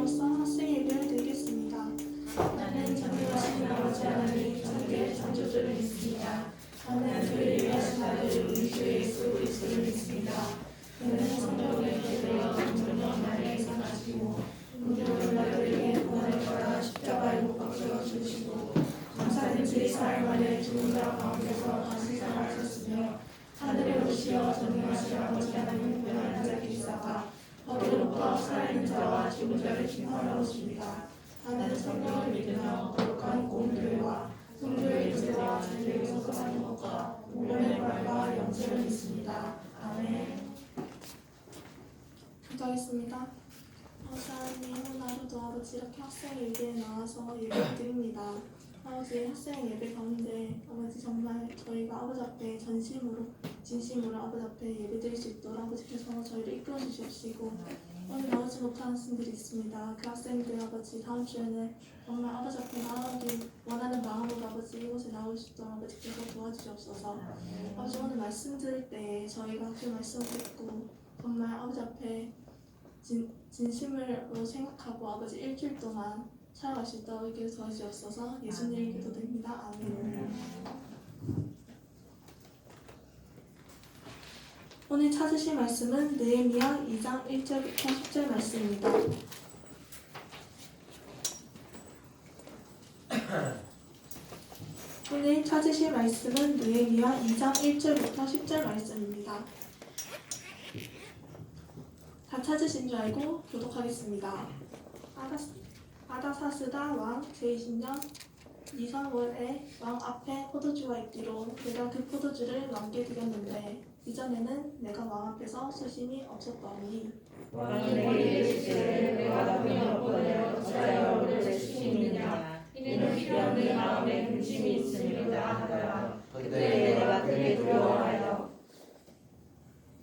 목사로서 학생 예배를 드리겠습니다. 나는 전능하신 아버지 하나님 천지의 창조주를 믿습니다. 나는 그를 위하신 아들 우리 주 예수 그리스도를 믿습니다. 그는 성령을 받들어 동정녀 마리아에서 나시고 동정녀 마리아에게 고난을 받아 십자가에 못 박혀 죽으시고 감사든지 사흘 만에 죽은 자 가운데서 다시 살아나셨으며 하늘에 오시어 전능하신 아버지 하나님 편에 앉아 계시다가 거기로부터 살아있는 자와 죽은 자를 심판하러 오십니다. 나는 성령을 믿으며 거룩한 공교회와 성도의 일체와 진리를 소속하는 것과 몸의 말과 영생을 믿습니다. 아멘. 기도하겠습니다. 하나님, 오늘 하루도 아버지 이렇게 학생 예배에 나와서 예배를 드립니다. 아버지, 학생 예배 가운데 아버지 정말 저희가 아버지 앞에 진심으로 아버지 앞에 예배 드릴 수 있도록 아버지께서 저희를 이끌어 주시옵시고, 오늘 나오지 못한 학생들이 있습니다. 그 학생들 아버지 다음 주에는 정말 아버지 앞에 나오기 원하는 마음으로 아버지 이곳에 나올 수 있도록 아버지께서 도와주시옵소서. 아버지, 오늘 말씀 들을 때 저희가 그 말씀을 듣고 정말 아버지 앞에 진심으로 생각하고 아버지 일주일 동안 살아갈 수 있도록 이렇게 도와주시옵소서. 예수님 기도드립니다. 아멘. 오늘 찾으실 말씀은 느헤미야 2장 1절부터 10절 말씀입니다. 오늘 찾으실 말씀은 느헤미야 2장 1절부터 10절 말씀입니다. 다 찾으신 줄 알고 교독하겠습니다. 아다사스다 왕 제20년 이상월에 왕 앞에 포도주가 있기로 내가 그 포도주를 왕께 드렸는데 이전에는 내가 왕 앞에서 수심이 없었더니 왕이 내게 이르시되 내가 남의 얻고내어 어찌하여 오늘 내 수심이냐 이는 필요없는 마음에 근심이 있음이로다 하더라. 그때 내가 그를 두려워하여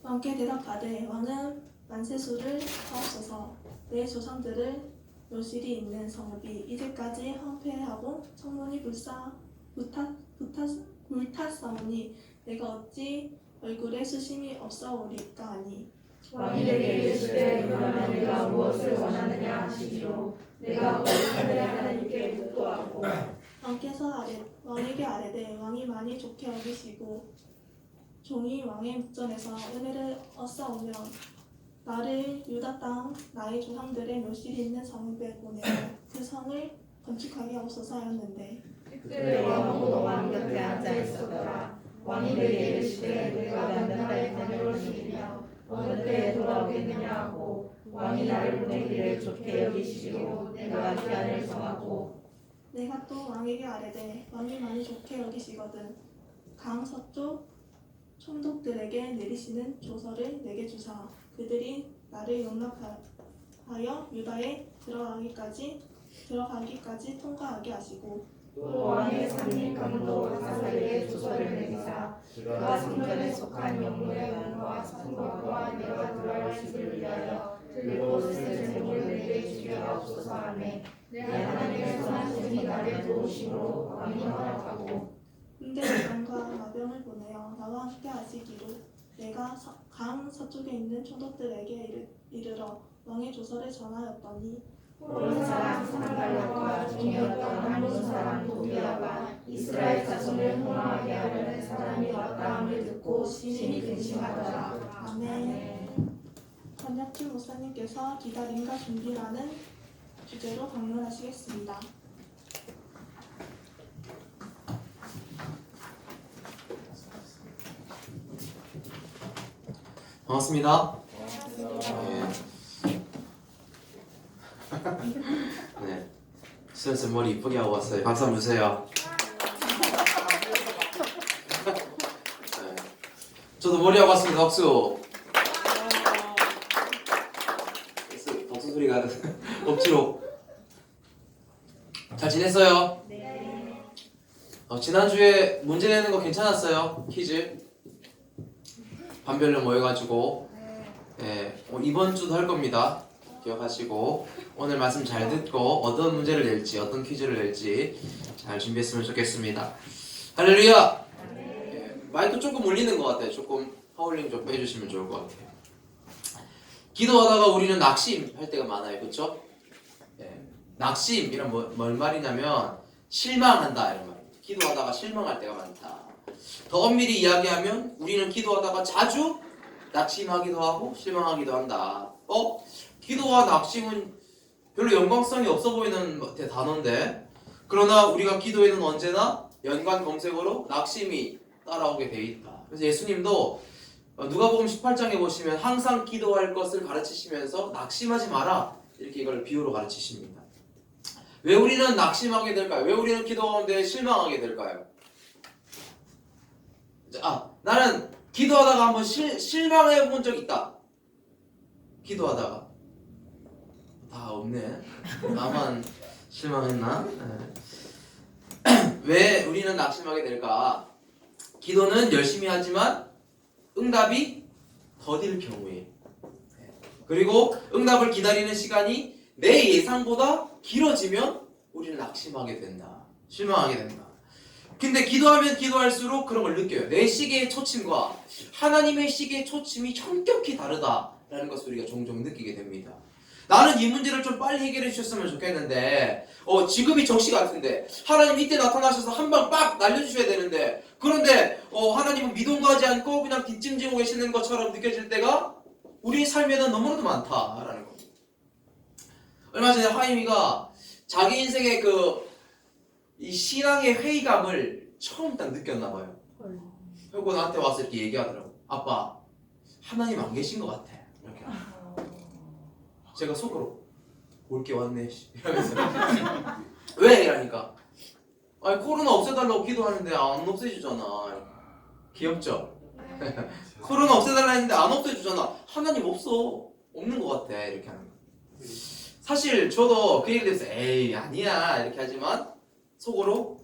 왕께 대답하되 왕은 만세수를 하옵소서. 내 조상들을 묘실이 있는 성읍이 이제까지 황폐하고 성문이 불탔사오니 내가 어찌 얼굴에 수심이 없사오리까 하니 왕이 내게 이르시되 그러면 내가 무엇을 원하느냐 하시기로 내가 하늘의 하나님께 묻고하고 왕께서 왕에게 아뢰되 왕이 많이 좋게 여기시고 종이 왕의 묵전에서 은혜를 얻사오며 나를 유다 땅 나의 조상들의 묘실이 있는 성읍에 보내어 그 성을 건축하게 하옵소서 하였는데 그때 왕은 왕 곁에 앉아 있었더라. 왕이 내게 이르시되 내가 몇 나라에 다녀올 중이며 어느 때에 돌아오겠느냐 하고 왕이 나를 보내기를 좋게 여기시기로 내가 기한을 정하고 내가 또 왕에게 아뢰되 왕이 많이 좋게 여기시거든 강 서쪽 총독들에게 내리시는 조서를 내게 주사 그들이 나를 용납하여 유다에 들어가기까지 통과하게 하시고 또 왕의 상임 강도 하사엘에게 조서를 내리사 그가 성전에 속한 영문의 관과 성곽과 내가 들어갈 집을 위하여 들고 쓸 재물을 내게 주게 하옵소서 하매 내 하나님의 선하심이 나를 도우심으로 왕이 허락하고 군대 장관과 마병을 보내어 나와 함께 하시기로 내가 강 서쪽에 있는 총독들에게 이르러 왕의 조서를 전하였더니 호른 사람 산발락과 종이었던 한문 사람 도비아가 이스라엘 자손을 흥망하게 하려는 사람이 왔다 함을 듣고 심히 근심하더라. 아멘. 권혁주 목사님께서 기다림과 준비라는 주제로 강론하시겠습니다. 반갑습니다. 네, 수연쌤 머리 이쁘게 하고 왔어요. 박수 한번 주세요. 네. 저도 머리 하고 왔습니다. 박수. 박수 소리가 억지로. 잘 지냈어요? 네. 지난주에 문제 내는 거 괜찮았어요? 퀴즈 반별로 모여가지고 이번 주도 할 겁니다. 기억하시고 오늘 말씀 잘 듣고 어떤 문제를 낼지 어떤 퀴즈를 낼지 잘 준비했으면 좋겠습니다. 할렐루야! 마이크 조금 울리는 것 같아요. 조금 하울링 좀 해주시면 좋을 것 같아요. 기도하다가 우리는 낙심할 때가 많아요. 그렇죠? 낙심 이런 뭘 말이냐면 실망한다 이런 말입니다. 기도하다가 실망할 때가 많다. 더 엄밀히 이야기하면 우리는 기도하다가 자주 낙심하기도 하고 실망하기도 한다. 기도와 낙심은 별로 연관성이 없어 보이는 단어인데 그러나 우리가 기도에는 언제나 연관 검색어로 낙심이 따라오게 돼 있다. 그래서 예수님도 누가복음 18장에 보시면 항상 기도할 것을 가르치시면서 낙심하지 마라 이렇게 이걸 비유로 가르치십니다. 왜 우리는 낙심하게 될까요? 왜 우리는 기도 가운데 실망하게 될까요? 나는 기도하다가 한번 실망해 본 적 있다. 기도하다가 다 없네. 나만 실망했나? 왜 우리는 낙심하게 될까? 기도는 열심히 하지만 응답이 더딜 경우에 그리고 응답을 기다리는 시간이 내 예상보다 길어지면 우리는 낙심하게 된다. 실망하게 된다. 근데 기도하면 기도할수록 그런 걸 느껴요. 내 시계의 초침과 하나님의 시계의 초침이 현격히 다르다라는 것을 우리가 종종 느끼게 됩니다. 나는 이 문제를 좀 빨리 해결해 주셨으면 좋겠는데 지금이 적시 같은데 하나님 이때 나타나셔서 한 방 빡 날려주셔야 되는데 그런데 하나님은 미동가지 않고 그냥 뒷짐지고 계시는 것처럼 느껴질 때가 우리 삶에는 너무나도 많다라는 겁니다. 얼마 전에 하임이가 자기 인생의 이 신앙의 회의감을 처음 딱 느꼈나 봐요. 그리고 나한테 와서 이렇게 얘기하더라고. 아빠, 하나님 안 계신 것 같아. 이렇게. 제가 속으로 올 게 왔네 이러면서 왜? 이러니까 아니 코로나 없애달라고 기도하는데 안 없애주잖아. 귀엽죠? 코로나 없애달라 했는데 안 없애주잖아. 하나님 없는 것 같아. 이렇게 하는 거야. 사실 저도 그 얘기에 대해서 에이 아니야 이렇게 하지만 속으로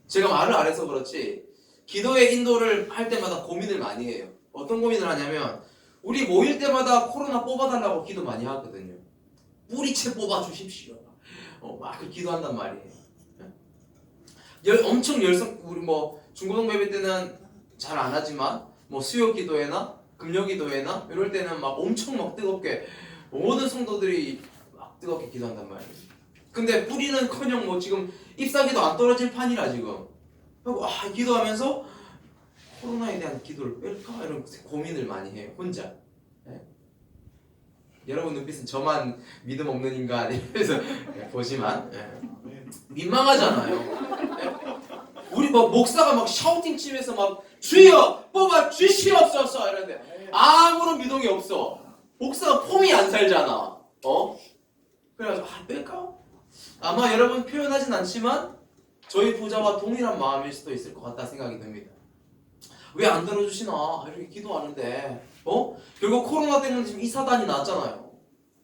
제가 말을 안 해서 그렇지 기도의 인도를 할 때마다 고민을 많이 해요. 어떤 고민을 하냐면 우리 모일 때마다 코로나 뽑아달라고 기도 많이 하거든요. 뿌리채 뽑아주십시오. 막 기도한단 말이에요. 엄청 열성 우리 중고등 예배 때는 잘 안 하지만 수요 기도회나 금요 기도회나 이럴 때는 막 엄청 막 뜨겁게 모든 성도들이 막 뜨겁게 기도한단 말이에요. 근데 뿌리는커녕 지금 잎사귀도 안 떨어질 판이라 지금. 그리고 기도하면서 코로나에 대한 기도를 뺄까 이런 고민을 많이 해요. 혼자. 네. 여러분 눈빛은 저만 믿음 없는 인간 이래서 보지만 민망하잖아요. 우리 목사가 막 샤우팅 치면서 막 주여 뽑아 주시옵소서 이러는데 아무런 미동이 없어. 목사가 폼이 안 살잖아. 그래가지고 뺄까? 아마 여러분 표현하진 않지만 저희 부자와 동일한 마음일 수도 있을 것 같다 생각이 듭니다. 왜 안 들어주시나 이렇게 기도하는데 결국 코로나 때문에 지금 이 사단이 났잖아요.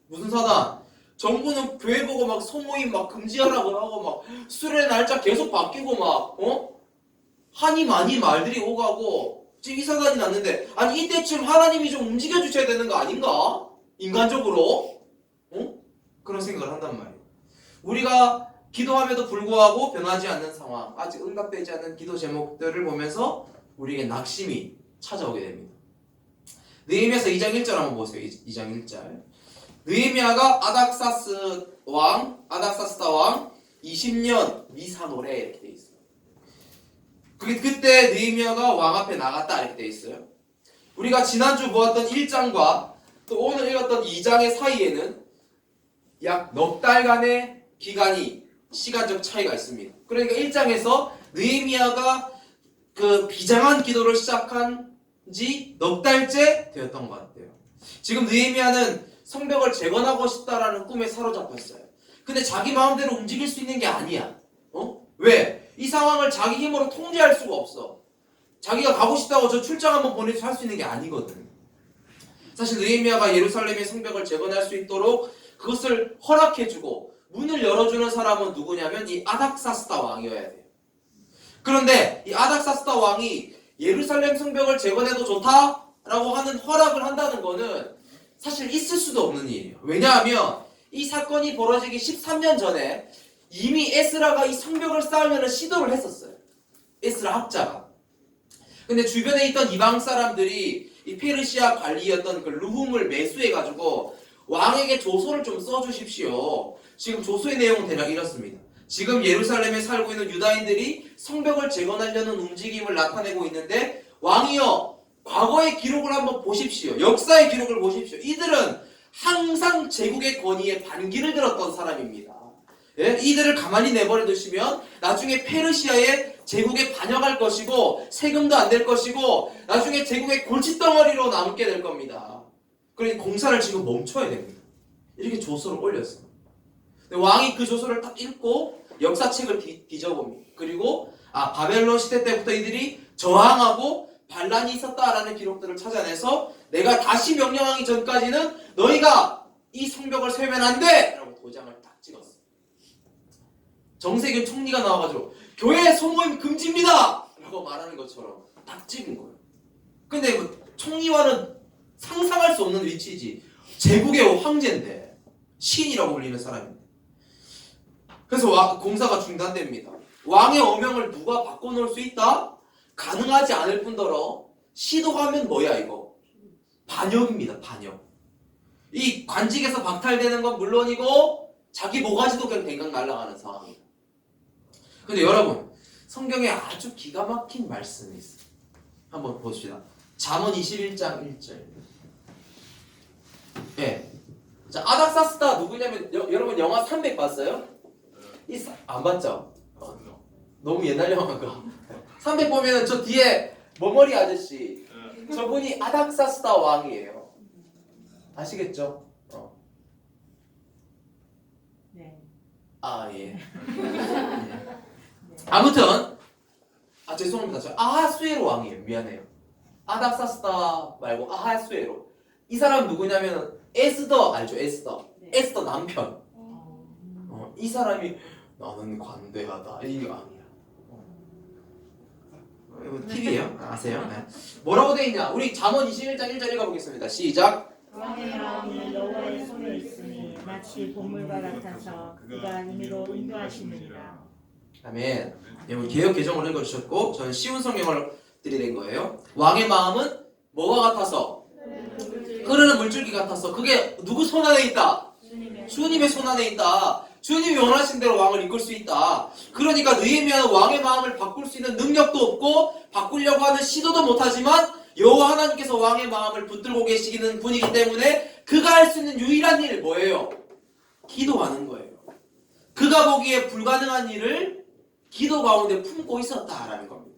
무슨 사단? 정부는 교회 보고 막 소모임 막 금지하라고 하고 막 수련의 날짜 계속 바뀌고 막 하니 많이 말들이 오가고 지금 이 사단이 났는데 아니 이때쯤 하나님이 좀 움직여 주셔야 되는 거 아닌가? 인간적으로 그런 생각을 한단 말이에요. 우리가 기도함에도 불구하고 변하지 않는 상황, 아직 응답되지 않는 기도 제목들을 보면서 우리에게 낙심이 찾아오게 됩니다. 느헤미야서 2장 1절 한번 보세요. 2장 1절. 느헤미야가 아닥사스다 왕 20년 미사노래 이렇게 돼 있어요. 그때 느헤미야가 왕 앞에 나갔다 이렇게 돼 있어요. 우리가 지난주 보았던 1장과 또 오늘 읽었던 2장의 사이에는 약 넉 달간의 시간적 차이가 있습니다. 그러니까 1장에서 느헤미야가 비장한 기도를 시작한 지 넉 달째 되었던 것 같아요. 지금 느헤미야는 성벽을 재건하고 싶다라는 꿈에 사로잡혔어요. 근데 자기 마음대로 움직일 수 있는 게 아니야. 왜? 이 상황을 자기 힘으로 통제할 수가 없어. 자기가 가고 싶다고 저 출장 한번 보내서 할 수 있는 게 아니거든. 사실 느헤미야가 예루살렘의 성벽을 재건할 수 있도록 그것을 허락해주고 문을 열어주는 사람은 누구냐면 이 아닥사스다 왕이어야 돼요. 그런데 이 아닥사스다 왕이 예루살렘 성벽을 재건해도 좋다라고 하는 허락을 한다는 거는 사실 있을 수도 없는 일이에요. 왜냐하면 이 사건이 벌어지기 13년 전에 이미 에스라가 이 성벽을 쌓으려는 시도를 했었어요. 에스라 학자가. 근데 주변에 있던 이방 사람들이 이 페르시아 관리였던 그 르훔을 매수해가지고 왕에게 조서를 좀 써주십시오. 지금 조서의 내용은 대략 이렇습니다. 지금 예루살렘에 살고 있는 유다인들이 성벽을 재건하려는 움직임을 나타내고 있는데 왕이여 과거의 기록을 한번 보십시오. 역사의 기록을 보십시오. 이들은 항상 제국의 권위에 반기를 들었던 사람입니다. 예? 이들을 가만히 내버려 두시면 나중에 페르시아의 제국에 반역할 것이고 세금도 안 될 것이고 나중에 제국의 골칫덩어리로 남게 될 겁니다. 그러니 공사를 지금 멈춰야 됩니다. 이렇게 조서를 올렸어요. 왕이 그 조서를 딱 읽고 역사책을 뒤져봅니다. 그리고 바벨론 시대 때부터 이들이 저항하고 반란이 있었다라는 기록들을 찾아내서 내가 다시 명령하기 전까지는 너희가 이 성벽을 세우면 안 돼! 라고 도장을 딱 찍었어. 정세균 총리가 나와가지고 교회 소모임 금지입니다! 라고 말하는 것처럼 딱 찍은 거예요. 근데 총리와는 상상할 수 없는 위치지. 제국의 황제인데 신이라고 불리는 사람인데. 그래서 공사가 중단됩니다. 왕의 어명을 누가 바꿔놓을 수 있다? 가능하지 않을 뿐더러 시도하면 뭐야 이거? 반역입니다. 반역. 이 관직에서 박탈되는 건 물론이고 자기 모가지도 그냥 댕강 날아가는 상황이에요. 근데 여러분 성경에 아주 기가 막힌 말씀이 있어요. 한번 보십시다. 잠언 21장 1절. 예. 자, 아닥사스다 누구냐면 여러분 영화 300 봤어요? 안 봤죠? 너무 옛날 영화가. 300 보면은 저 뒤에 머머리 아저씨 저분이 아닥사스다 왕이에요. 아시겠죠? 네. 예. 아무튼 죄송합니다. 저 아하수에로 왕이에요. 미안해요. 아닥사스다 말고 아하수에로. 이 사람 누구냐면 에스더 알죠? 에스더. 네. 에스더 남편. 이 사람이 나는 관대하다. 이게 왕이야. 이거 TV예요? 아세요? 네. 뭐라고 돼 있냐? 우리 잠언 21장 1절 읽어보겠습니다. 시작. 왕의 마음이 여호와의 손에 있으니 마치 보물과 같아서 그가 임의로 인도하시느니라. 아멘. 여러분 개역 개정을 읽어주셨고 저는 쉬운 성경을 드리는 거예요. 왕의 마음은 뭐와 같아서? 흐르는 물줄기 같아서. 그게 누구 손 안에 있다? 주님의 손 안에 있다. 주님이 원하신 대로 왕을 이끌 수 있다. 그러니까 느헤미야는 왕의 마음을 바꿀 수 있는 능력도 없고 바꾸려고 하는 시도도 못하지만 여호와 하나님께서 왕의 마음을 붙들고 계시는 분이기 때문에 그가 할 수 있는 유일한 일 뭐예요? 기도하는 거예요. 그가 보기에 불가능한 일을 기도 가운데 품고 있었다라는 겁니다.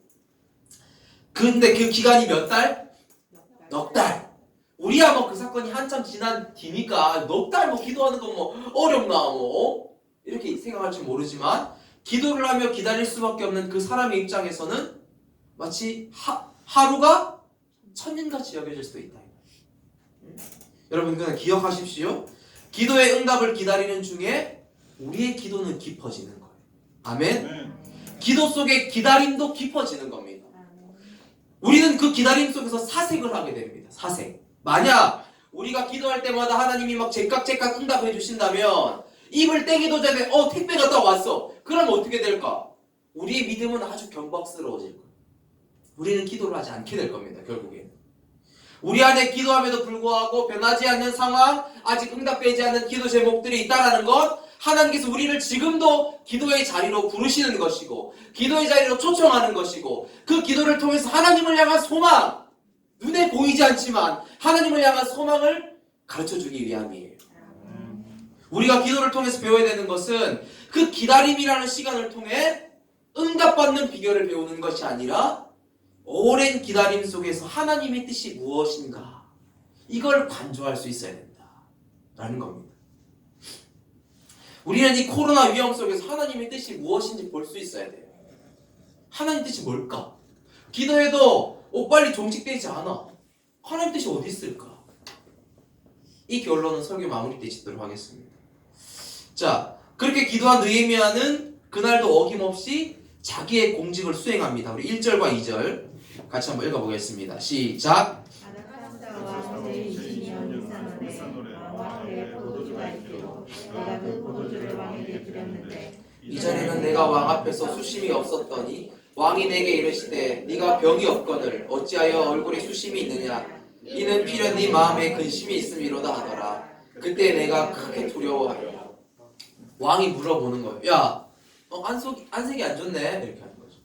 근데 그 기간이 몇 달? 넉 달. 우리야 뭐 그 사건이 한참 지난 뒤니까 넉 달 뭐 기도하는 건 뭐 어렵나 뭐 이렇게 생각할지 모르지만 기도를 하며 기다릴 수밖에 없는 그 사람의 입장에서는 마치 하루가 천년같이 여겨질 수도 있다. 여러분 그냥 기억하십시오. 기도의 응답을 기다리는 중에 우리의 기도는 깊어지는 거예요. 아멘. 기도 속에 기다림도 깊어지는 겁니다. 우리는 그 기다림 속에서 사색을 하게 됩니다. 사색. 만약 우리가 기도할 때마다 하나님이 막 제깍제깍 응답해 주신다면 입을 떼기도 전에 택배 갔다 왔어. 그럼 어떻게 될까? 우리의 믿음은 아주 경박스러워질 거예요. 우리는 기도를 하지 않게 될 겁니다. 결국에. 우리 안에 기도함에도 불구하고 변하지 않는 상황, 아직 응답되지 않는 기도 제목들이 있다는 것, 하나님께서 우리를 지금도 기도의 자리로 부르시는 것이고 기도의 자리로 초청하는 것이고 그 기도를 통해서 하나님을 향한 소망, 눈에 보이지 않지만 하나님을 향한 소망을 가르쳐주기 위함이에요. 우리가 기도를 통해서 배워야 되는 것은 그 기다림이라는 시간을 통해 응답받는 비결을 배우는 것이 아니라 오랜 기다림 속에서 하나님의 뜻이 무엇인가 이걸 관조할 수 있어야 된다라는 겁니다. 우리는 이 코로나 위험 속에서 하나님의 뜻이 무엇인지 볼 수 있어야 돼요. 하나님 뜻이 뭘까? 기도해도 빨리 종식되지 않아. 하나님 뜻이 어디 있을까? 이 결론은 설교 마무리 때 짓도록 하겠습니다. 자, 그렇게 기도한 느헤미야는 그날도 어김없이 자기의 공직을 수행합니다. 우리 1절과 2절 같이 한번 읽어보겠습니다. 시작. 아닥사스다 왕의 이신이여 닉사노네 왕의 포도주가 있고 내가 그 포도주를 왕에게 드렸는데 이전에는 내가 왕 앞에서 수심이 없었더니 왕이 내게 이르시되 네가 병이 없거늘 어찌하여 얼굴에 수심이 있느냐 이는 필연 네 마음에 근심이 있음이로다 하더라. 그때 내가 크게 두려워하여. 왕이 물어보는 거예요. 야, 안색이 안 좋네. 이렇게 하는 거죠.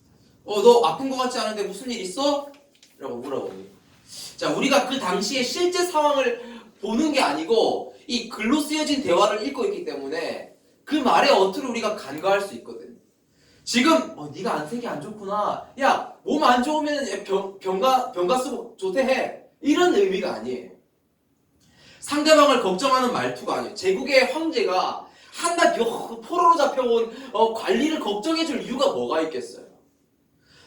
너 아픈 거 같지 않은데 무슨 일 있어? 라고 물어보니. 자, 우리가 그 당시에 실제 상황을 보는 게 아니고 이 글로 쓰여진 대화를 읽고 있기 때문에 그 말의 어투를 우리가 간과할 수 있거든. 지금 네가 안색이 안 좋구나. 야, 몸 안 좋으면 병가 쓰고 조퇴해. 이런 의미가 아니에요. 상대방을 걱정하는 말투가 아니에요. 제국의 황제가 한낱 포로로 잡혀온 관리를 걱정해줄 이유가 뭐가 있겠어요?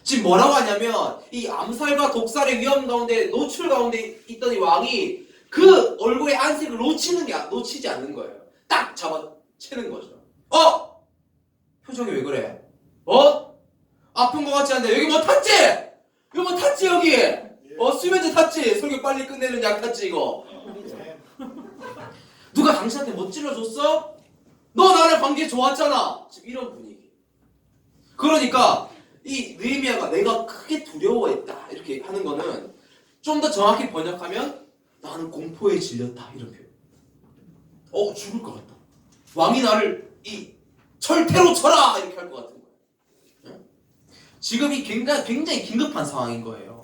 지금 뭐라고 하냐면 이 암살과 독살의 위험 가운데 노출 가운데 있던 이 왕이 그 얼굴의 안색을 놓치지 않는 거예요. 딱 잡아채는 거죠. 표정이 왜 그래? 아픈 거 같지 않은데 여기 뭐 탔지? 여기 뭐 탔지 여기? 수면제 탔지? 설교 빨리 끝내는 약 탔지 이거? 누가 당신한테 못 찔러줬어? 너 나랑 관계 좋았잖아. 지금 이런 분위기. 그러니까 이 느헤미야가 내가 크게 두려워했다 이렇게 하는 거는 좀 더 정확히 번역하면 나는 공포에 질렸다 이런 표현. 죽을 것 같다. 왕이 나를 이 철퇴로 쳐라 이렇게 할 것 같은 거예요. 지금이 굉장히 긴급한 상황인 거예요.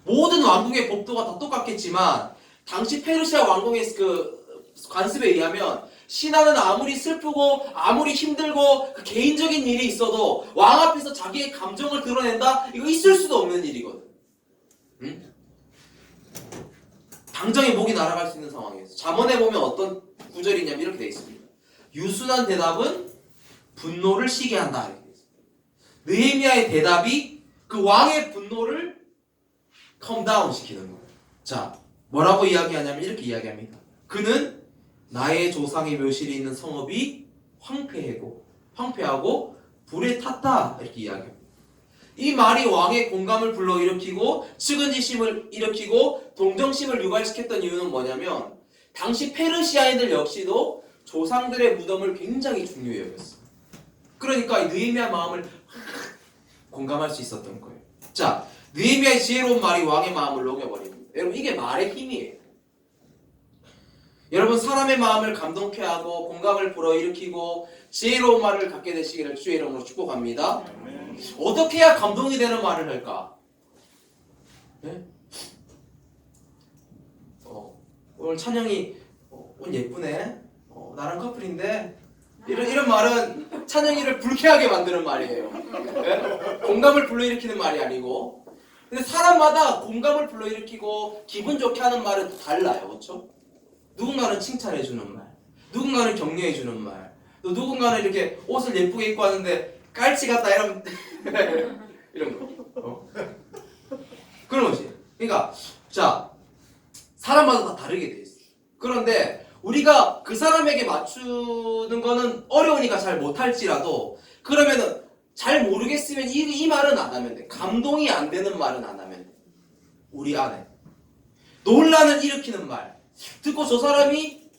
모든 왕궁의 법도가 다 똑같겠지만 당시 페르시아 왕궁의 그 관습에 의하면 신하는 아무리 슬프고 아무리 힘들고 그 개인적인 일이 있어도 왕 앞에서 자기의 감정을 드러낸다? 이거 있을 수도 없는 일이거든. 응? 당장에 목이 날아갈 수 있는 상황이었어. 잠언에 보면 어떤 구절이 있냐면 이렇게 돼 있습니다. 유순한 대답은 분노를 시게 한다. 이렇게 돼 있습니다. 느헤미야의 대답이 그 왕의 분노를 컴다운 시키는 거예요. 자, 뭐라고 이야기하냐면 이렇게 이야기합니다. 그는 나의 조상의 묘실이 있는 성읍이 황폐하고 불에 탔다 이렇게 이야기합니다. 이 말이 왕의 공감을 불러일으키고 측은지심을 일으키고 동정심을 유발시켰던 이유는 뭐냐면 당시 페르시아인들 역시도 조상들의 무덤을 굉장히 중요히 여겼어요. 그러니까 이 느헤미야 마음을 공감할 수 있었던 거예요. 자, 느헤미야의 지혜로운 말이 왕의 마음을 녹여버립니다. 여러분 이게 말의 힘이에요. 여러분 사람의 마음을 감동케 하고 공감을 불어일으키고 지혜로운 말을 갖게 되시기를 주의 이름으로 축복합니다. 어떻게 해야 감동이 되는 말을 할까? 네? 오늘 찬영이 오늘 예쁘네. 나랑 커플인데 이런 말은 찬영이를 불쾌하게 만드는 말이에요. 네? 공감을 불러일으키는 말이 아니고. 근데 사람마다 공감을 불러일으키고 기분 좋게 하는 말은 달라요. 그렇죠? 누군가는 칭찬해주는 말, 누군가는 격려해주는 말, 또 누군가는 이렇게 옷을 예쁘게 입고 왔는데 깔치 같다 이런 거. 그런 거지. 그러니까 자, 사람마다 다 다르게 돼 있어. 그런데 우리가 그 사람에게 맞추는 거는 어려우니까 잘 못할지라도 그러면은 잘 모르겠으면 이 말은 안 하면 돼. 감동이 안 되는 말은 안 하면 돼. 우리 안에 논란을 일으키는 말, 듣고 저 사람이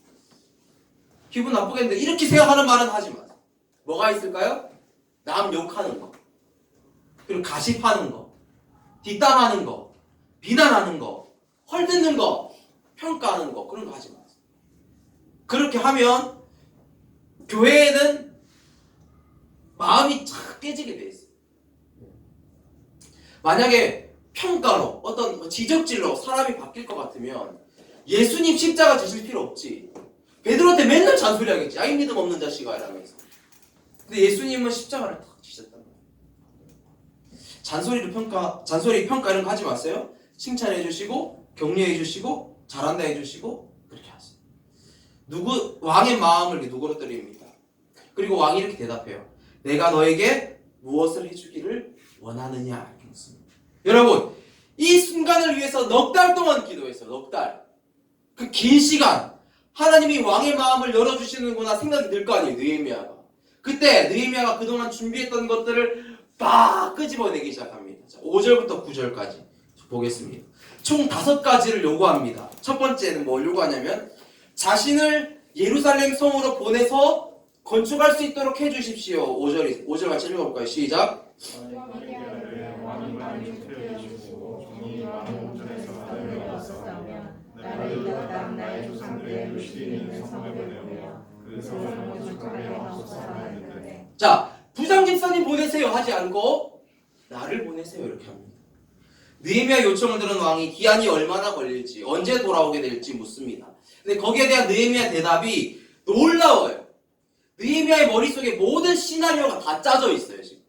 기분 나쁘겠는데 이렇게 생각하는 말은 하지 마. 뭐가 있을까요? 남 욕하는 거, 그리고 가십하는 거, 뒷담하는 거, 비난하는 거, 헐뜯는 거, 평가하는 거, 그런 거 하지 마. 그렇게 하면 교회에는 마음이 착 깨지게 돼 있어. 만약에 평가로 어떤 지적질로 사람이 바뀔 것 같으면 예수님 십자가 지실 필요 없지. 베드로한테 맨날 잔소리하겠지. 아이 믿음 없는 자식아 이러면서. 근데 예수님은 십자가를 탁 지셨단 말이에요. 잔소리 평가 이런 거 하지 마세요. 칭찬해 주시고 격려해 주시고 잘한다 해 주시고 그렇게 하세요. 왕의 마음을 누그러뜨립니다. 그리고 왕이 이렇게 대답해요. 내가 너에게 무엇을 해주기를 원하느냐 이렇게 묻습니다. 여러분 이 순간을 위해서 넉 달 동안 기도했어요. 넉 달. 그 긴 시간 하나님이 왕의 마음을 열어주시는구나 생각이 들 거 아니에요. 느헤미야가. 그때 느헤미야가 그동안 준비했던 것들을 막 끄집어내기 시작합니다. 자, 5절부터 9절까지 보겠습니다. 총 5가지를 요구합니다. 첫 번째는 뭘 요구하냐면 자신을 예루살렘 성으로 보내서 건축할 수 있도록 해주십시오. 5절 같이 읽어볼까요? 시작. 나를 이겼다 나의 조상들의 주님의 성을 보내오며 그 성을 건축하며 하옵소서하였는데 자, 부장 집사님 보내세요 하지 않고 나를 보내세요 이렇게 합니다. 느헤미야 요청을 들은 왕이 기한이 얼마나 걸릴지 언제 돌아오게 될지 묻습니다. 근데 거기에 대한 느헤미야 대답이 놀라워요. 느헤미야의 머릿속에 모든 시나리오가 다 짜져 있어요. 지금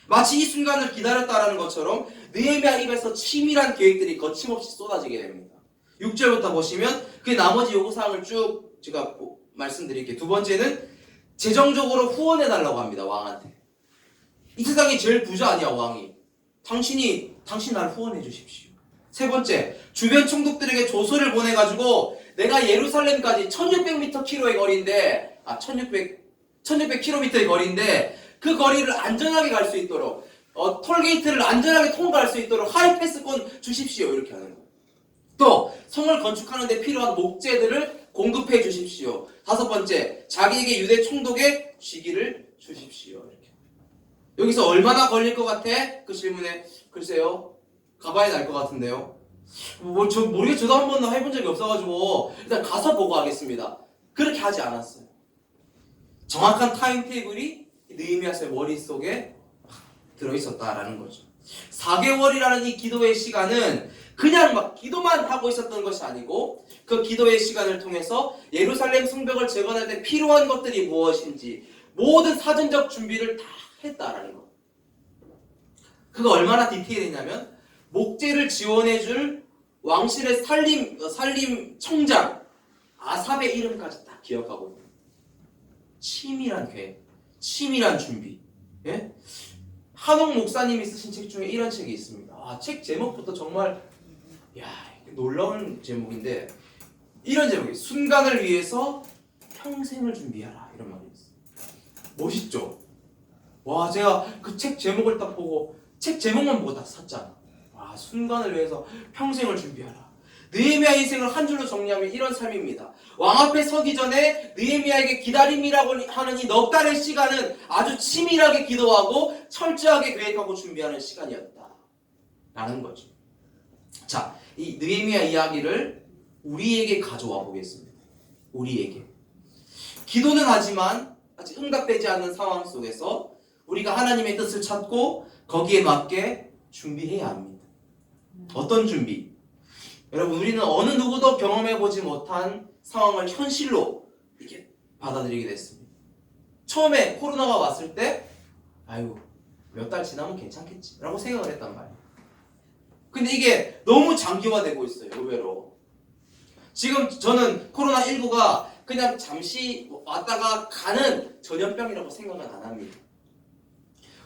마치 이 순간을 기다렸다라는 것처럼 느헤미야 입에서 치밀한 계획들이 거침없이 쏟아지게 됩니다. 6절부터 보시면 그 나머지 요구사항을 쭉 제가 말씀드릴게요. 두 번째는 재정적으로 후원해달라고 합니다. 왕한테. 이 세상이 제일 부자 아니야 왕이. 당신 나를 후원해 주십시오. 세 번째, 주변 총독들에게 조서를 보내가지고 내가 예루살렘까지 1600km의 거리인데 1600km의 거리인데 그 거리를 안전하게 갈 수 있도록 톨게이트를 안전하게 통과할 수 있도록 하이패스권 주십시오 이렇게 하는 거예요. 또 성을 건축하는 데 필요한 목재들을 공급해 주십시오. 다섯 번째, 자기에게 유대 총독의 직위를 주십시오. 이렇게. 여기서 얼마나 걸릴 것 같아? 그 질문에 글쎄요, 가봐야 알 것 같은데요. 저 모르겠어요. 저도 한 번도 해본 적이 없어가지고 일단 가서 보고 하겠습니다. 그렇게 하지 않았어요. 정확한 타임테이블이 느헤미야의 머릿속에 들어있었다라는 거죠. 4개월이라는 이 기도의 시간은 그냥 막 기도만 하고 있었던 것이 아니고 그 기도의 시간을 통해서 예루살렘 성벽을 재건할 때 필요한 것들이 무엇인지 모든 사전적 준비를 다 했다라는 거. 그거 얼마나 디테일했냐면 목재를 지원해줄 왕실의 살림 청장 아삽의 이름까지 다 기억하고 있는 치밀한 계획, 치밀한 준비. 예? 한옥 목사님이 쓰신 책 중에 이런 책이 있습니다. 책 제목부터 정말 놀라운 제목인데 이런 제목이에요. 순간을 위해서 평생을 준비하라 이런 말이 있어요. 멋있죠? 와, 제가 그 책 제목을 딱 보고 책 제목만 보고 딱 샀잖아. 와, 순간을 위해서 평생을 준비하라. 느헤미야 인생을 한 줄로 정리하면 이런 삶입니다. 왕 앞에 서기 전에 느헤미야에게 기다림이라고 하는 이 넉 달의 시간은 아주 치밀하게 기도하고 철저하게 계획하고 준비하는 시간이었다 라는 거죠. 자, 이 느헤미야 이야기를 우리에게 가져와 보겠습니다. 우리에게. 기도는 하지만 아직 응답되지 않는 상황 속에서 우리가 하나님의 뜻을 찾고 거기에 맞게 준비해야 합니다. 어떤 준비? 여러분, 우리는 어느 누구도 경험해보지 못한 상황을 현실로 이렇게 받아들이게 됐습니다. 처음에 코로나가 왔을 때 몇 달 지나면 괜찮겠지 라고 생각을 했단 말이에요. 근데 이게 너무 장기화되고 있어요. 의외로. 지금 저는 코로나19가 그냥 잠시 왔다가 가는 전염병이라고 생각은 안 합니다.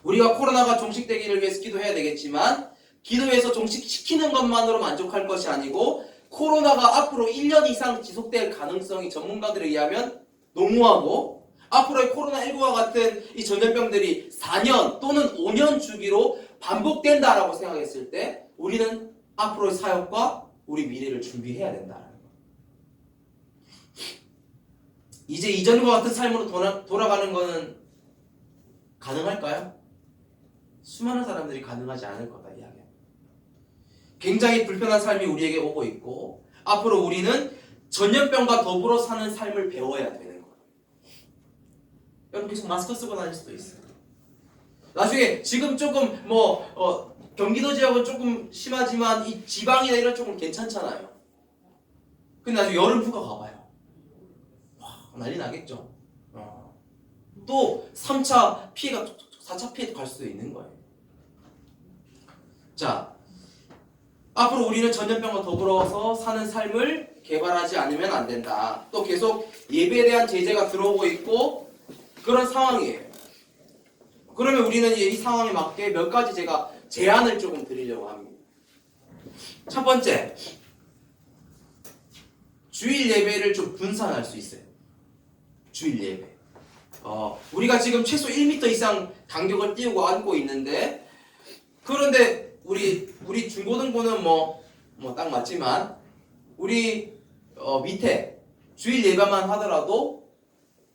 우리가 코로나가 종식되기를 위해서 기도해야 되겠지만 기도해서 종식시키는 것만으로 만족할 것이 아니고 코로나가 앞으로 1년 이상 지속될 가능성이 전문가들에 의하면 농후하고 앞으로의 코로나19와 같은 이 전염병들이 4년 또는 5년 주기로 반복된다라고 생각했을 때 우리는 앞으로의 사역과 우리 미래를 준비해야 된다는 거예요. 이제 이전과 같은 삶으로 돌아가는 것은 가능할까요? 수많은 사람들이 가능하지 않을 거다 이야기합니다. 굉장히 불편한 삶이 우리에게 오고 있고 앞으로 우리는 전염병과 더불어 사는 삶을 배워야 되는 거예요. 여러분 계속 마스크 쓰고 다닐 수도 있어요. 나중에 지금 조금 경기도 지역은 조금 심하지만 이 지방이나 이런 쪽은 괜찮잖아요. 근데 나중에 여름 휴가 가봐요. 난리 나겠죠. 또 3차 피해가 4차 피해도 갈 수도 있는 거예요. 자, 앞으로 우리는 전염병과 더불어서 사는 삶을 개발하지 않으면 안 된다. 또 계속 예배에 대한 제재가 들어오고 있고 그런 상황이에요. 그러면 우리는 이 상황에 맞게 몇 가지 제가 제안을 조금 드리려고 합니다. 첫 번째, 주일 예배를 좀 분산할 수 있어요. 주일 예배. 우리가 지금 최소 1m 이상 간격을 띄우고 앉고 있는데 그런데 우리 중고등부는 딱 맞지만 우리 밑에 주일 예배만 하더라도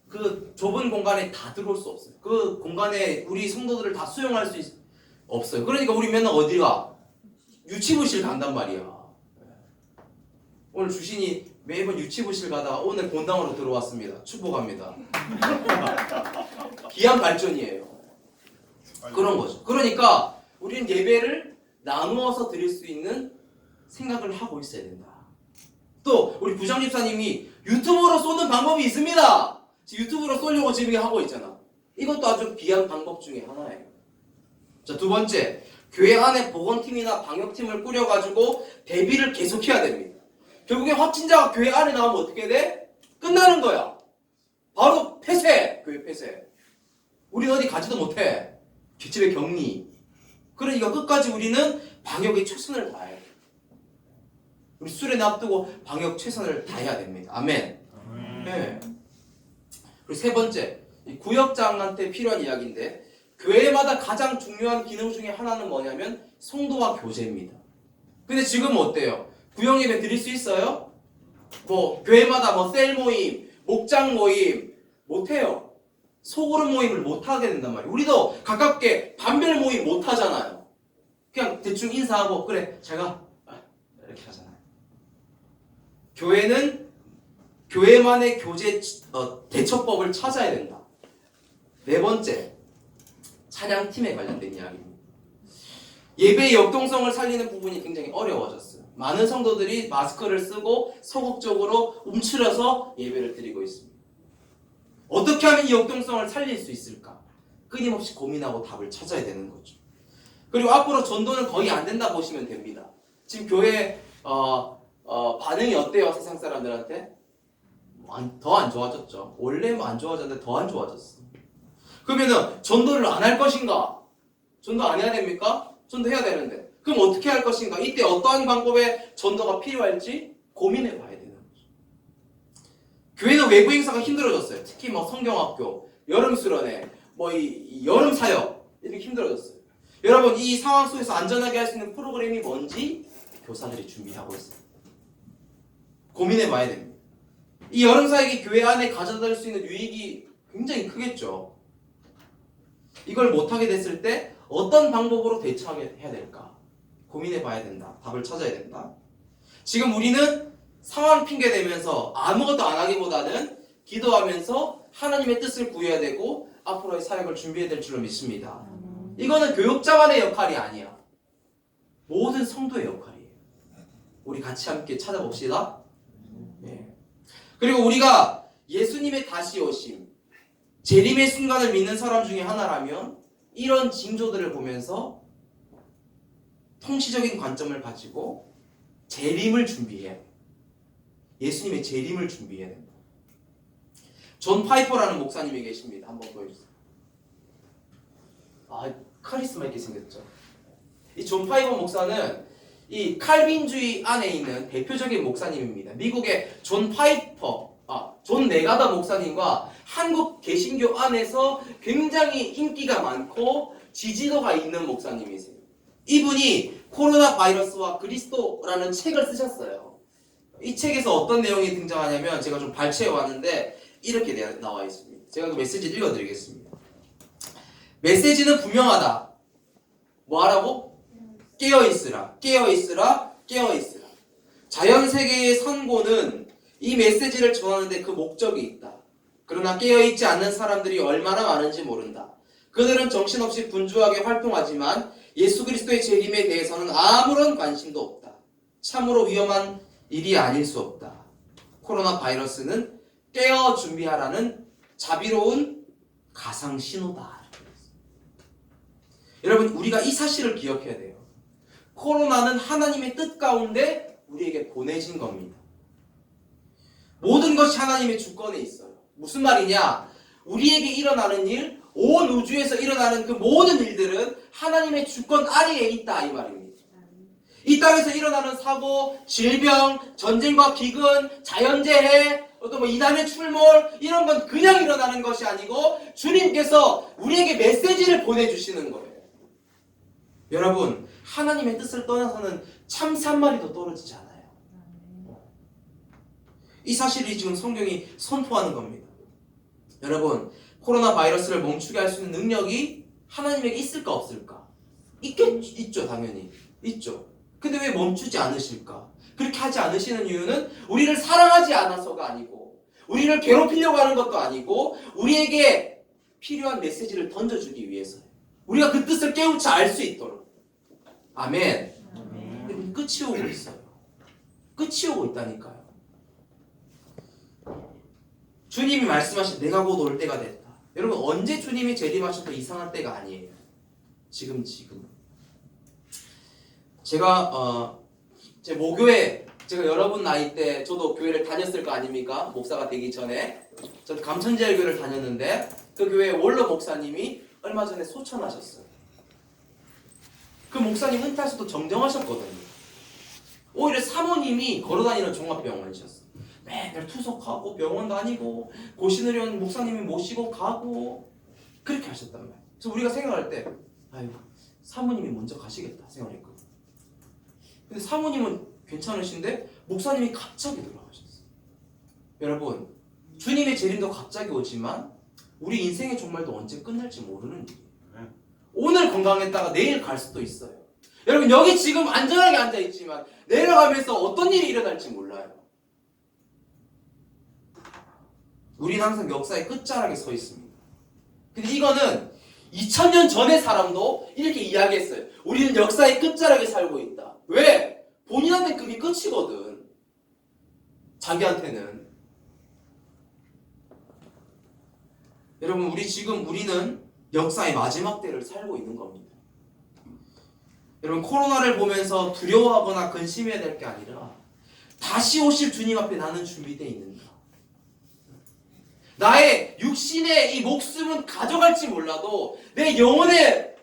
그 좁은 공간에 다 들어올 수 없어요. 그 공간에 우리 성도들을 다 수용할 수 없어요. 그러니까 우리 맨날 어디 가? 유치부실 간단 말이야. 오늘 주신이 매번 유치부실 가다가 오늘 본당으로 들어왔습니다. 축복합니다. 귀한 발전이에요. 그런 거죠. 그러니까 우리는 예배를 나누어서 드릴 수 있는 생각을 하고 있어야 된다. 또 우리 부장집사님이 유튜브로 쏘는 방법이 있습니다. 지금 유튜브로 쏘려고 지금 하고 있잖아. 이것도 아주 귀한 방법 중에 하나예요. 자, 두 번째, 교회 안에 보건팀이나 방역팀을 꾸려가지고 대비를 계속해야 됩니다. 결국에 확진자가 교회 안에 나오면 어떻게 돼? 끝나는 거야. 바로 폐쇄, 교회 폐쇄. 우리는 어디 가지도 못해. 집에 격리. 그러니까 끝까지 우리는 방역에 최선을 다해야 돼. 우리 수련회 앞두고 방역 최선을 다해야 됩니다. 아멘. 네. 그리고 세 번째, 이 구역장한테 필요한 이야기인데, 교회마다 가장 중요한 기능 중에 하나는 뭐냐면 성도와 교제입니다. 근데 지금은 어때요? 구역 예배 드릴 수 있어요? 뭐 교회마다 뭐 셀 모임, 목장 모임 못해요. 소그룹 모임을 못하게 된단 말이에요. 우리도 가깝게 반별 모임 못하잖아요. 그냥 대충 인사하고 그래 잘가 이렇게 하잖아요. 교회는 교회만의 교제 대처법을 찾아야 된다. 네 번째, 찬양팀에 관련된 이야기입니다. 예배의 역동성을 살리는 부분이 굉장히 어려워졌어요. 많은 성도들이 마스크를 쓰고 소극적으로 움츠려서 예배를 드리고 있습니다. 어떻게 하면 이 역동성을 살릴 수 있을까? 끊임없이 고민하고 답을 찾아야 되는 거죠. 그리고 앞으로 전도는 거의 안 된다 보시면 됩니다. 지금 교회 반응이 어때요? 세상 사람들한테? 더 안 좋아졌죠. 원래 안 좋아졌는데 더 안 좋아졌어. 그러면은 전도를 안 할 것인가? 전도 안 해야 됩니까? 전도해야 되는데. 그럼 어떻게 할 것인가? 이때 어떠한 방법의 전도가 필요할지 고민해 봐야 되는 거죠. 교회는 외부 행사가 힘들어졌어요. 특히 뭐 성경학교, 여름 수련회, 뭐 이 여름 사역 이렇게 힘들어졌어요. 여러분 이 상황 속에서 안전하게 할 수 있는 프로그램이 뭔지 교사들이 준비하고 있어요. 고민해 봐야 됩니다. 이 여름 사역이 교회 안에 가져다 줄 수 있는 유익이 굉장히 크겠죠. 이걸 못하게 됐을 때 어떤 방법으로 대처해야 될까? 고민해 봐야 된다. 답을 찾아야 된다. 지금 우리는 상황 핑계 대면서 아무것도 안 하기보다는 기도하면서 하나님의 뜻을 구해야 되고 앞으로의 사역을 준비해야 될 줄로 믿습니다. 이거는 교육자만의 역할이 아니야. 모든 성도의 역할이에요. 우리 같이 함께 찾아봅시다. 예. 그리고 우리가 예수님의 다시 오심, 재림의 순간을 믿는 사람 중에 하나라면 이런 징조들을 보면서 통시적인 관점을 가지고 재림을 준비해야 돼. 예수님의 재림을 준비해야 된다. 존 파이퍼라는 목사님이 계십니다. 한번 보여주세요. 카리스마 있게 생겼죠. 이 존 파이퍼 목사는 이 칼빈주의 안에 있는 대표적인 목사님입니다. 미국의 존 메가더 목사님과 한국 개신교 안에서 굉장히 인기가 많고 지지도가 있는 목사님이세요. 이분이 코로나 바이러스와 그리스도라는 책을 쓰셨어요. 이 책에서 어떤 내용이 등장하냐면 제가 좀 발췌해 왔는데 이렇게 나와 있습니다. 제가 그 메시지를 읽어드리겠습니다. 메시지는 분명하다. 뭐 하라고? 깨어있으라, 깨어있으라, 깨어있으라. 자연세계의 선고는 이 메시지를 전하는데 그 목적이 있다. 그러나 깨어있지 않는 사람들이 얼마나 많은지 모른다. 그들은 정신없이 분주하게 활동하지만 예수 그리스도의 재림에 대해서는 아무런 관심도 없다. 참으로 위험한 일이 아닐 수 없다. 코로나 바이러스는 깨어 준비하라는 자비로운 가상 신호다. 여러분 우리가 이 사실을 기억해야 돼요. 코로나는 하나님의 뜻 가운데 우리에게 보내진 겁니다. 모든 것이 하나님의 주권에 있어요. 무슨 말이냐? 우리에게 일어나는 일, 온 우주에서 일어나는 그 모든 일들은 하나님의 주권 아래에 있다 이 말입니다. 이 땅에서 일어나는 사고, 질병, 전쟁과 기근, 자연재해, 어떤 뭐 이단의 출몰 이런 건 그냥 일어나는 것이 아니고 주님께서 우리에게 메시지를 보내주시는 거예요. 여러분 하나님의 뜻을 떠나서는 참새 한 마리도 떨어지지 않아요. 이 사실이 지금 성경이 선포하는 겁니다. 여러분 코로나 바이러스를 멈추게 할 수 있는 능력이 하나님에게 있을까 없을까? 있죠 당연히 있죠. 근데 왜 멈추지 않으실까? 그렇게 하지 않으시는 이유는 우리를 사랑하지 않아서가 아니고 우리를 괴롭히려고 하는 것도 아니고 우리에게 필요한 메시지를 던져주기 위해서예요. 우리가 그 뜻을 깨우쳐 알 수 있도록. 아멘. 여러분 끝이 오고 있어요. 끝이 오고 있다니까요. 주님이 말씀하신 내가 곧 올 때가 됐다. 여러분 언제 주님이 재림하셔도 이상한 때가 아니에요. 지금. 제가 제 모교회 제가 여러분 나이 때 저도 교회를 다녔을 거 아닙니까? 목사가 되기 전에 저는 감천제일교회를 다녔는데 그 교회 원로 목사님이 얼마 전에 소천하셨어요. 그 목사님 은퇴하셔도 정정하셨거든요. 오히려 사모님이 걸어다니는 종합병원이셨어요. 맨날 투석하고 병원 다니고 고신의료원 목사님이 모시고 가고 그렇게 하셨단 말이에요. 그래서 우리가 생각할 때 아유 사모님이 먼저 가시겠다 생각했거든요. 근데 사모님은 괜찮으신데 목사님이 갑자기 돌아가셨어요. 여러분 주님의 재림도 갑자기 오지만 우리 인생의 종말도 언제 끝날지 모르는 일이에요. 오늘 건강했다가 내일 갈 수도 있어요. 여러분 여기 지금 안전하게 앉아있지만 내려가면서 어떤 일이 일어날지 몰라요. 우리는 항상 역사의 끝자락에 서 있습니다. 근데 이거는 2000년 전의 사람도 이렇게 이야기했어요. 우리는 역사의 끝자락에 살고 있다. 왜? 본인한테는 그게 끝이거든. 자기한테는. 여러분 우리는 역사의 마지막 때를 살고 있는 겁니다. 여러분 코로나를 보면서 두려워하거나 근심해야 될 게 아니라 다시 오실 주님 앞에 나는 준비되어 있는가. 나의 육신의 이 목숨은 가져갈지 몰라도 내 영혼의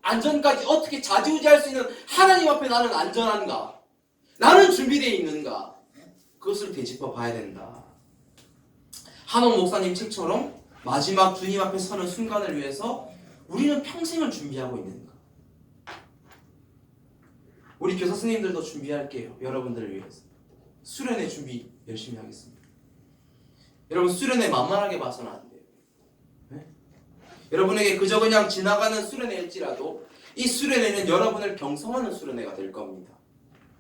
안전까지 어떻게 좌지우지할 수 있는 하나님 앞에 나는 안전한가? 나는 준비되어 있는가? 그것을 되짚어 봐야 된다. 한옥 목사님 책처럼 마지막 주님 앞에 서는 순간을 위해서 우리는 평생을 준비하고 있는가? 우리 교사 선생님들도 준비할게요. 여러분들을 위해서. 수련회 준비 열심히 하겠습니다. 여러분 수련회 만만하게 봐서는 안 돼요. 네? 여러분에게 그저 그냥 지나가는 수련회일지라도 이 수련회는 여러분을 경성하는 수련회가 될 겁니다.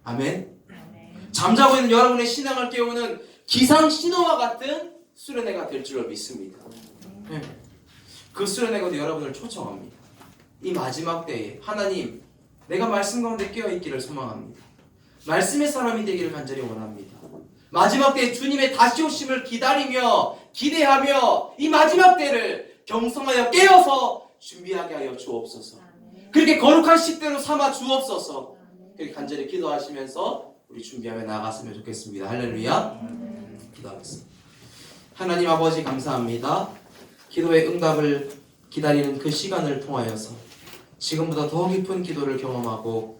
아멘. 잠자고 있는 여러분의 신앙을 깨우는 기상 신호와 같은 수련회가 될 줄로 믿습니다. 네. 그 수련회가 여러분을 초청합니다. 이 마지막 때에 하나님 내가 말씀 가운데 깨어있기를 소망합니다. 말씀의 사람이 되기를 간절히 원합니다. 마지막 때에 주님의 다시 오심을 기다리며 기대하며 이 마지막 때를 경성하여 깨어서 준비하게 하여 주옵소서. 그렇게 거룩한 식대로 삼아 주옵소서. 그렇게 간절히 기도하시면서 우리 준비하며 나아갔으면 좋겠습니다. 할렐루야. 기도하겠습니다. 하나님 아버지 감사합니다. 기도의 응답을 기다리는 그 시간을 통하여서 지금보다 더 깊은 기도를 경험하고